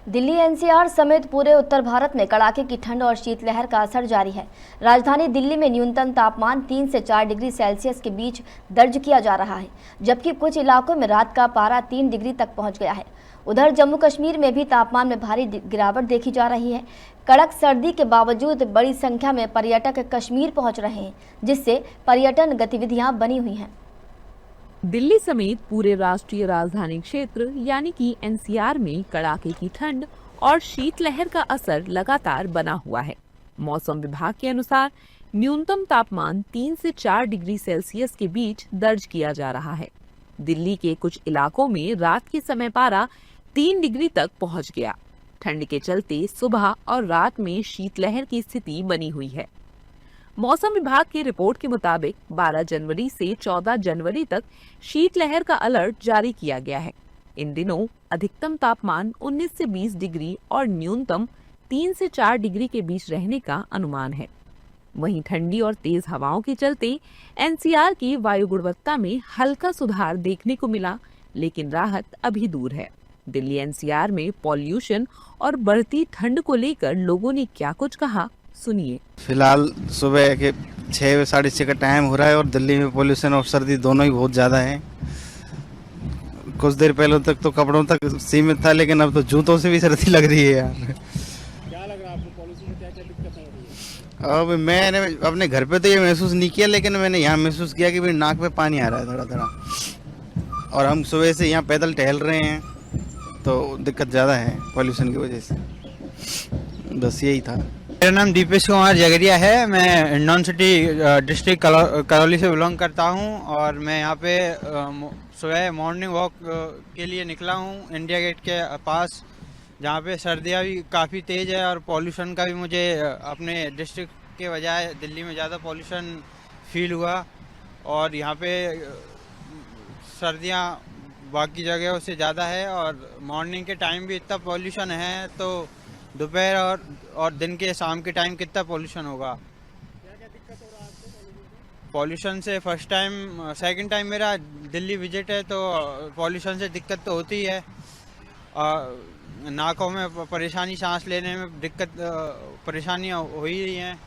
Delhi NCR समेत पूरे उत्तर भारत में कड़ाके की ठंड और शीतलहर का असर जारी है। राजधानी दिल्ली में न्यूनतम तापमान 3 से 4 डिग्री सेल्सियस के बीच दर्ज किया जा रहा है, जबकि कुछ इलाकों में रात का पारा 3 डिग्री तक पहुंच गया है। उधर जम्मू कश्मीर में भी तापमान में भारी गिरावट देखी जा रही है। कड़क सर्दी के बावजूद बड़ी संख्या में पर्यटक कश्मीर पहुंच रहे हैं, जिससे पर्यटन गतिविधियां बनी हुई हैं। दिल्ली समेत पूरे राष्ट्रीय राजधानी क्षेत्र यानी कि एनसीआर में कड़ाके की ठंड और शीतलहर का असर लगातार बना हुआ है। मौसम विभाग के अनुसार न्यूनतम तापमान 3 से 4 डिग्री सेल्सियस के बीच दर्ज किया जा रहा है। दिल्ली के कुछ इलाकों में रात के समय पारा 3 डिग्री तक पहुंच गया। ठंड के चलते सुबह और रात में शीतलहर की स्थिति बनी हुई है। मौसम विभाग की रिपोर्ट के मुताबिक 12 जनवरी से 14 जनवरी तक शीतलहर का अलर्ट जारी किया गया है। इन दिनों अधिकतम तापमान 19 से 20 डिग्री और न्यूनतम 3 से 4 डिग्री के बीच रहने का अनुमान है। वहीं ठंडी और तेज हवाओं के चलते एनसीआर की वायु गुणवत्ता में हल्का सुधार देखने को मिला, लेकिन राहत अभी दूर है। दिल्ली एनसीआर में पॉल्यूशन और बढ़ती ठंड को लेकर लोगों ने क्या कुछ कहा, सुनिए। फिलहाल सुबह के 6 साढ़े 6 का टाइम हो रहा है और दिल्ली में पोल्यूशन और सर्दी दोनों ही बहुत ज़्यादा है। कुछ देर पहले तक तो कपड़ों तक सीमित था, लेकिन अब तो जूतों से भी सर्दी लग रही है यार। क्या लग रहा है आपको, पॉल्यूशन में क्या-क्या दिक्कतें हो रही है? अब मैंने अपने घर पे तो ये महसूस नहीं किया, लेकिन मैंने यहाँ महसूस किया कि मेरी नाक पे पानी आ रहा है थोड़ा थोड़ा। और हम सुबह से यहाँ पैदल टहल रहे हैं तो दिक्कत ज़्यादा है पॉल्यूशन की वजह से। बस यही था। मेरा नाम दीपेश कुमार जगरिया है। मैं हिंडौन सिटी डिस्ट्रिक्ट करौली से बिलोंग करता हूं और मैं यहां पे सुबह मॉर्निंग वॉक के लिए निकला हूं इंडिया गेट के पास, जहां पे सर्दियां भी काफ़ी तेज़ है और पॉल्यूशन का भी मुझे अपने डिस्ट्रिक्ट के बजाय दिल्ली में ज़्यादा पॉल्यूशन फील हुआ। और यहां पे सर्दियां बाकी जगहों से ज़्यादा है और मॉर्निंग के टाइम भी इतना पॉल्यूशन है, तो दोपहर और दिन के शाम के टाइम कितना पॉल्यूशन होगा। क्या-क्या दिक्कत हो रहा है आपको पॉल्यूशन से फर्स्ट टाइम सेकंड टाइम मेरा दिल्ली विजिट है, तो पॉल्यूशन से दिक्कत तो होती ही है। नाकों में परेशानी, सांस लेने में दिक्कत, परेशानियाँ हो ही रही हैं।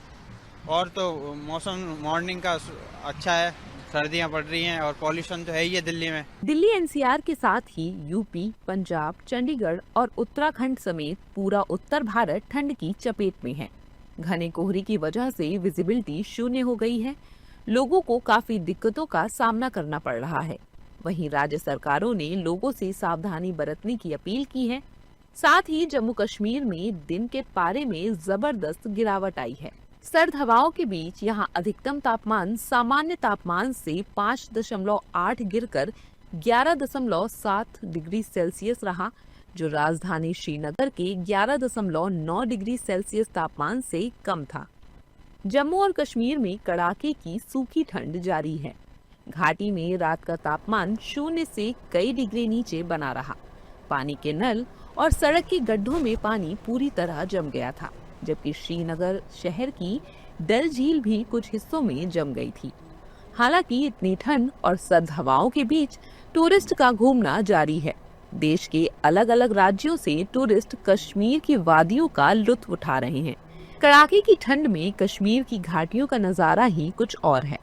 और तो मौसम मॉर्निंग का अच्छा है, सर्दियाँ पड़ रही हैं और पॉल्यूशन तो है ही है दिल्ली में। दिल्ली एनसीआर के साथ ही यूपी, पंजाब, चंडीगढ़ और उत्तराखंड समेत पूरा उत्तर भारत ठंड की चपेट में है। घने कोहरे की वजह से विजिबिलिटी शून्य हो गई है। लोगों को काफी दिक्कतों का सामना करना पड़ रहा है। वहीं राज्य सरकारों ने लोगों से सावधानी बरतने की अपील की है। साथ ही जम्मू कश्मीर में दिन के पारे में जबरदस्त गिरावट आई है। सर्द हवाओं के बीच यहां अधिकतम तापमान सामान्य तापमान से 5.8 गिरकर 11.7 डिग्री सेल्सियस रहा, जो राजधानी श्रीनगर के 11.9 डिग्री सेल्सियस तापमान से कम था। जम्मू और कश्मीर में कड़ाके की सूखी ठंड जारी है। घाटी में रात का तापमान 0 से कई डिग्री नीचे बना रहा। पानी के नल और सड़क के गड्ढों में पानी पूरी तरह जम गया था, जबकि श्रीनगर शहर की डल झील भी कुछ हिस्सों में जम गई थी। हालांकि इतनी ठंड और सर्द हवाओं के बीच टूरिस्ट का घूमना जारी है। देश के अलग अलग राज्यों से टूरिस्ट कश्मीर की वादियों का लुत्फ उठा रहे हैं। कड़ाके की ठंड में कश्मीर की घाटियों का नजारा ही कुछ और है।